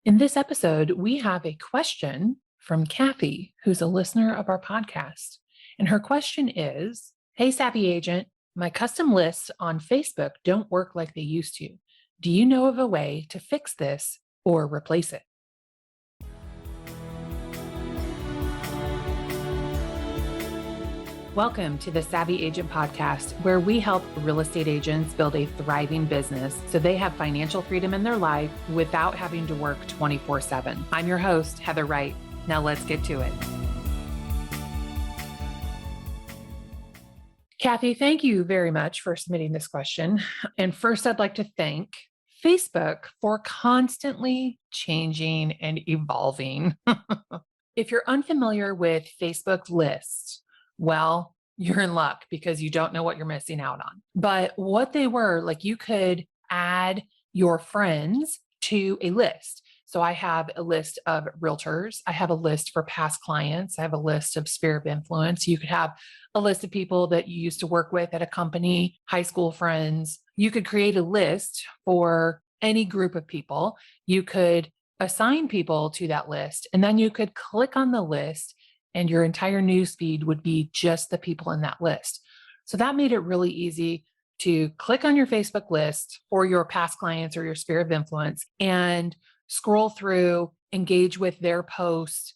In this episode, we have a question from Kathy, who's a listener of our podcast. And her question is, Hey, Savvy Agent, my custom lists on Facebook don't work like they used to. Do you know of a way to fix this or replace it? Welcome to the Savvy Agent Podcast, where we help real estate agents build a thriving business so they have financial freedom in their life without having to work 24/7. I'm your host, Heather Wright. Now let's get to it. Kathy, thank you very much for submitting this question. And first, I'd like to thank Facebook for constantly changing and evolving. If you're unfamiliar with Facebook lists, well, you're in luck because you don't know what you're missing out on. But what they were, like you could add your friends to a list. So I have a list of realtors. I have a list for past clients. I have a list of sphere of influence. You could have a list of people that you used to work with at a company, high school friends. You could create a list for any group of people. You could assign people to that list, and then you could click on the list and your entire news feed would be just the people in that list. So that made it really easy to click on your Facebook list or your past clients or your sphere of influence and scroll through, engage with their posts,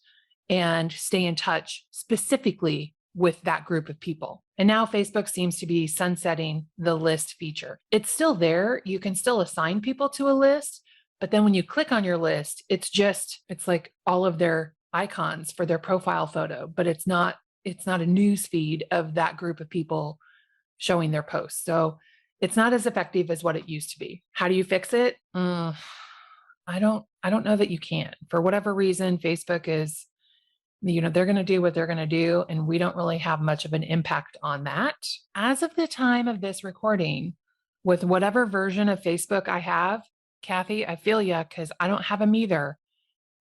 and stay in touch specifically with that group of people. And now Facebook seems to be sunsetting the list feature. It's still there. You can still assign people to a list, but then when you click on your list, it's like all of their icons for their profile photo, but it's not a news feed of that group of people showing their posts. So it's not as effective as what it used to be. How do you fix it? I don't know that you can. For whatever reason, Facebook is, they're going to do what they're going to do, and we don't really have much of an impact on that. As of the time of this recording, with whatever version of Facebook I have, Kathy, I feel ya because I don't have them either.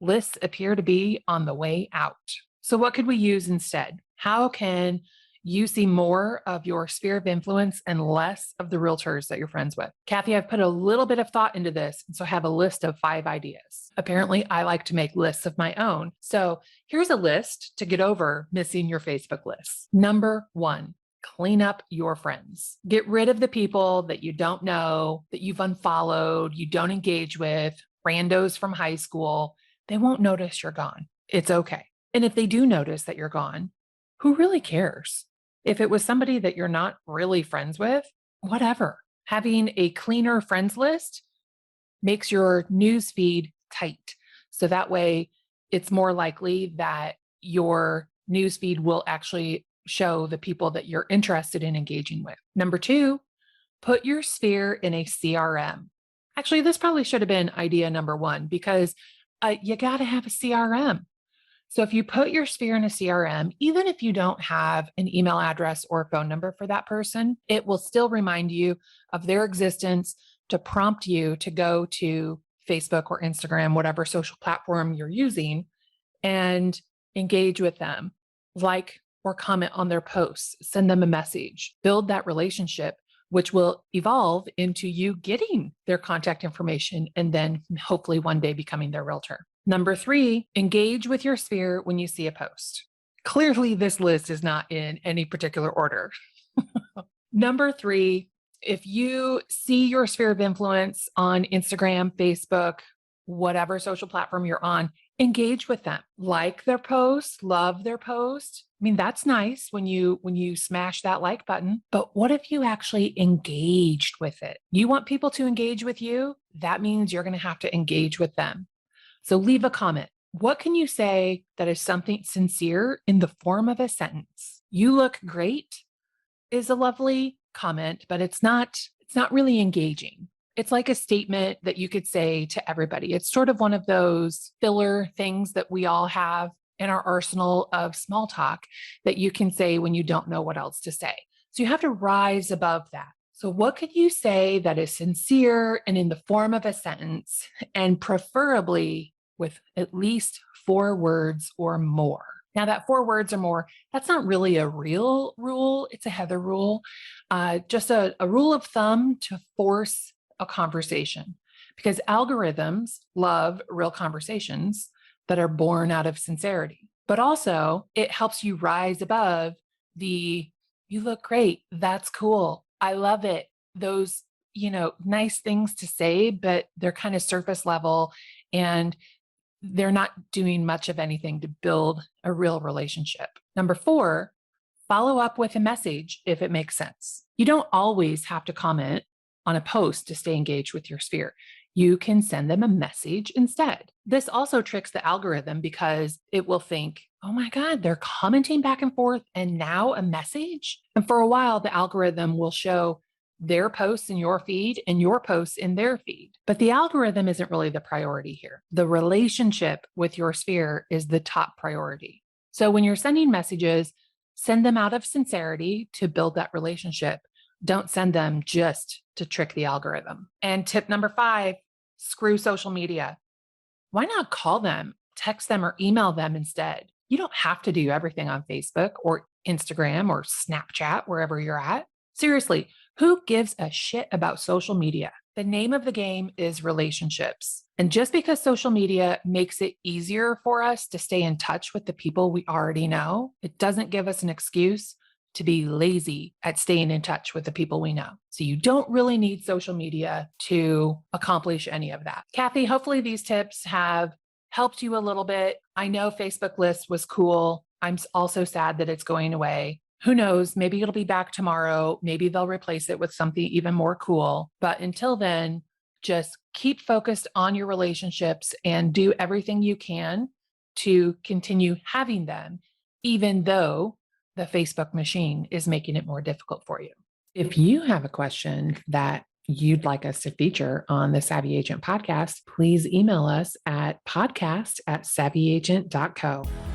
Lists appear to be on the way out. So what could we use instead? How can you see more of your sphere of influence and less of the realtors that you're friends with? Kathy, I've put a little bit of thought into this, and so I have a list of 5 ideas. Apparently, I like to make lists of my own. So here's a list to get over missing your Facebook lists. Number 1, clean up your friends. Get rid of the people that you don't know, that you've unfollowed, you don't engage with, randos from high school. They won't notice you're gone. It's okay. And if they do notice that you're gone, who really cares? If it was somebody that you're not really friends with, whatever. Having a cleaner friends list makes your news feed tight. So that way it's more likely that your news feed will actually show the people that you're interested in engaging with. Number 2, put your sphere in a CRM. Actually, this probably should have been idea number 1 because you got to have a CRM. So if you put your sphere in a CRM, even if you don't have an email address or phone number for that person, it will still remind you of their existence to prompt you to go to Facebook or Instagram, whatever social platform you're using, and engage with them, like or comment on their posts, send them a message, build that relationship, which will evolve into you getting their contact information and then hopefully one day becoming their realtor. Number 3, engage with your sphere when you see a post. Clearly, this list is not in any particular order. Number 3, if you see your sphere of influence on Instagram, Facebook, whatever social platform you're on, engage with them. Like their post, love their post. I mean, that's nice when you smash that like button, but what if you actually engaged with it? You want people to engage with you? That means you're going to have to engage with them. So leave a comment. What can you say that is something sincere in the form of a sentence? You look great is a lovely comment, but it's not really engaging. It's like a statement that you could say to everybody. It's sort of one of those filler things that we all have in our arsenal of small talk that you can say when you don't know what else to say. So you have to rise above that. So what could you say that is sincere and in the form of a sentence, and preferably with at least 4 words or more? Now that 4 words or more, that's not really a real rule. It's a Heather rule, just a rule of thumb to force a conversation. because algorithms love real conversations that are born out of sincerity. But also, it helps you rise above the, you look great, that's cool, I love it. Those, nice things to say, but they're kind of surface level and they're not doing much of anything to build a real relationship. Number 4, follow up with a message if it makes sense. You don't always have to comment on a post to stay engaged with your sphere. You can send them a message instead. This also tricks the algorithm because it will think, oh my God, they're commenting back and forth and now a message. And for a while, the algorithm will show their posts in your feed and your posts in their feed. But the algorithm isn't really the priority here. The relationship with your sphere is the top priority. So when you're sending messages, send them out of sincerity to build that relationship. Don't send them just to trick the algorithm. And tip number 5, screw social media. Why not call them, text them, or email them instead? You don't have to do everything on Facebook or Instagram or Snapchat, wherever you're at. Seriously, who gives a shit about social media? The name of the game is relationships. And just because social media makes it easier for us to stay in touch with the people we already know, it doesn't give us an excuse to be lazy at staying in touch with the people we know. So you don't really need social media to accomplish any of that. Kathy, hopefully these tips have helped you a little bit. I know Facebook List was cool. I'm also sad that it's going away. Who knows? Maybe it'll be back tomorrow. Maybe they'll replace it with something even more cool. But until then, just keep focused on your relationships and do everything you can to continue having them, even though the Facebook machine is making it more difficult for you. If you have a question that you'd like us to feature on the Savvy Agent podcast, please email us at podcast@savvyagent.co.